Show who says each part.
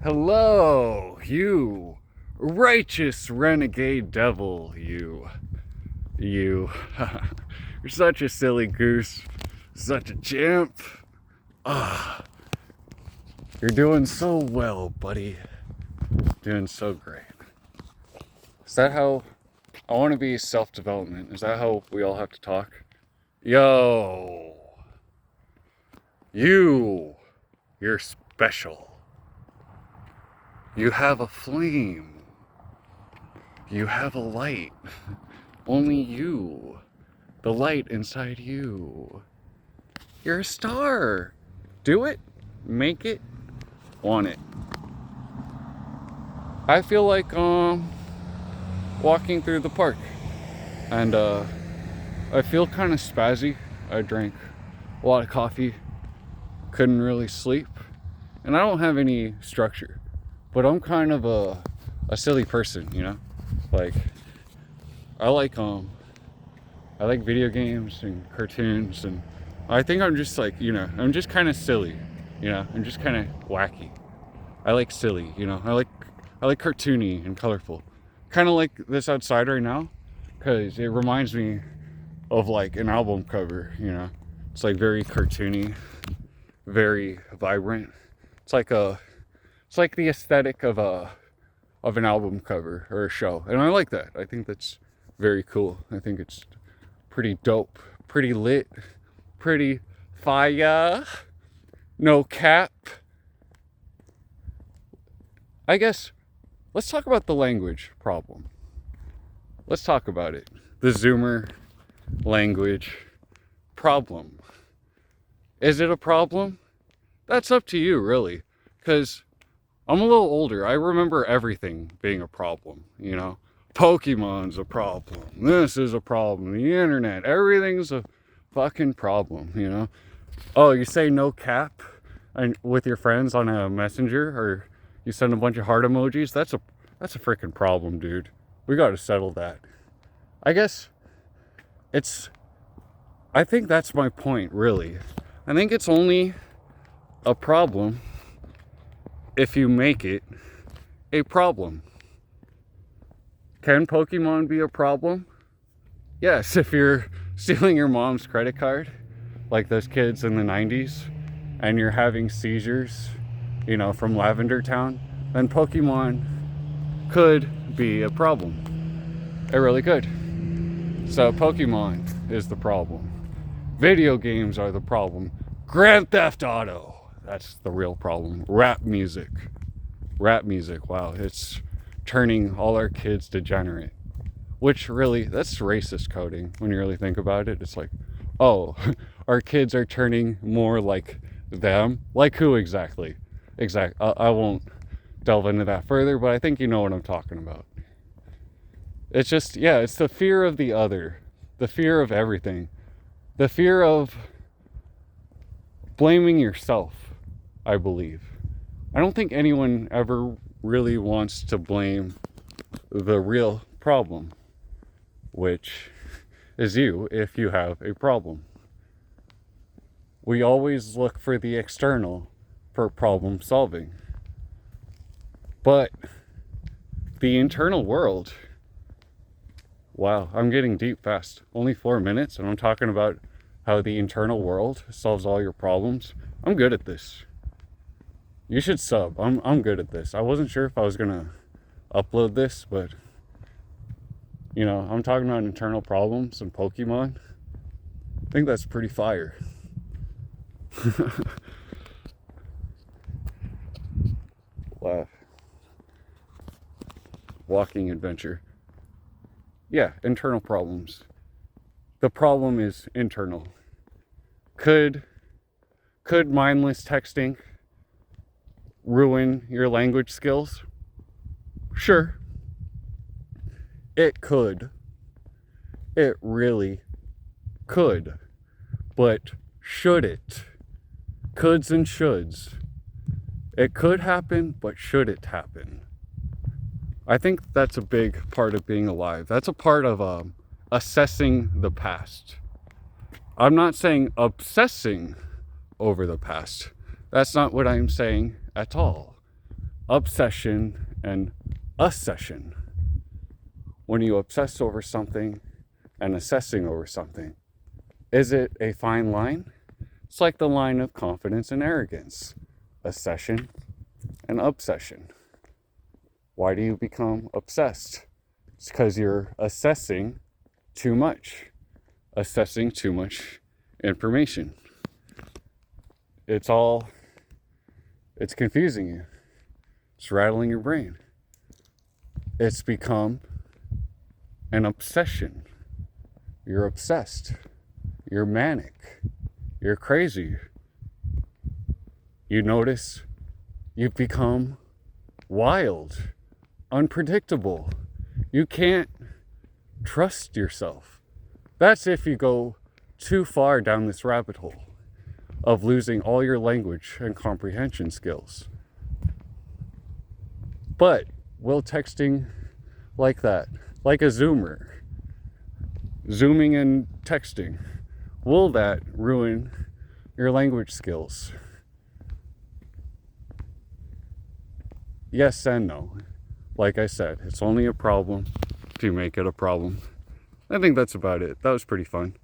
Speaker 1: Hello, you righteous renegade devil, you. You're such a silly goose, such a champ. Ah, you're doing so well, buddy. Doing so great. Is that how I want to be self-development? Is that how we all have to talk? Yo, you're special. You have a flame. You have a light. Only you. The light inside you. You're a star. Do it. Make it. Want it. I feel like walking through the park. And I feel kind of spazzy. I drank a lot of coffee. Couldn't really sleep. And I don't have any structure. But I'm kind of a silly person, you know? Like I like video games and cartoons, and I think I'm just like, I'm just kind of silly, I'm just kind of wacky. I like silly, I like cartoony and colorful, kind of like this outside right now, because it reminds me of like an album cover. It's like very cartoony, very vibrant. It's like the aesthetic of an album cover or a show, and I like that. I think that's very cool. I think it's pretty dope, pretty lit, pretty fire, no cap. I guess let's talk about the language problem. Let's talk about it. The Zoomer language problem. Is it a problem? That's up to you, really, because I'm a little older. I remember everything being a problem, Pokemon's a problem. This is a problem. The internet, everything's a fucking problem, Oh, you say no cap and with your friends on a messenger, or you send a bunch of heart emojis. That's a freaking problem, dude. We got to settle that. I guess I think that's my point, really. I think it's only a problem if you make it a problem. Can Pokemon be a problem? Yes, if you're stealing your mom's credit card, like those kids in the 90s, and you're having seizures, from Lavender Town, then Pokemon could be a problem. It really could. So Pokemon is the problem. Video games are the problem. Grand Theft Auto, that's the real problem. Rap music, wow, it's turning all our kids degenerate. Which really, that's racist coding when you really think about it. It's like, oh, our kids are turning more like them. Like who exactly? I won't delve into that further, but I think you know what I'm talking about. It's just, yeah, it's the fear of the other, the fear of everything, the fear of blaming yourself, I believe. I don't think anyone ever really wants to blame the real problem, which is you if you have a problem. We always look for the external for problem solving. But the internal world, wow, I'm getting deep fast. Only 4 minutes and I'm talking about how the internal world solves all your problems. I'm good at this. You should sub. I'm good at this. I wasn't sure if I was gonna upload this, but I'm talking about internal problems and Pokemon. I think that's pretty fire. Wow. Walking adventure. Yeah, internal problems. The problem is internal. Could mindless texting ruin your language skills? Sure. It could. It really could. But should it? Coulds and shoulds. It could happen, but should it happen? I think that's a big part of being alive. That's a part of assessing the past. I'm not saying obsessing over the past. That's not what I'm saying at all. obsession and accession. When you obsess over something and assessing over something, is it a fine line? It's like the line of confidence and arrogance, accession and obsession. Why do you become obsessed? It's because you're assessing too much information. It's confusing you. It's rattling your brain. It's become an obsession. You're obsessed. You're manic. You're crazy. You notice you've become wild, unpredictable. You can't trust yourself. That's if you go too far down this rabbit hole of losing all your language and comprehension skills. But will texting like that, like a Zoomer, zooming and texting, will that ruin your language skills? Yes and no. Like I said, it's only a problem if you make it a problem. I think that's about it. That was pretty fun.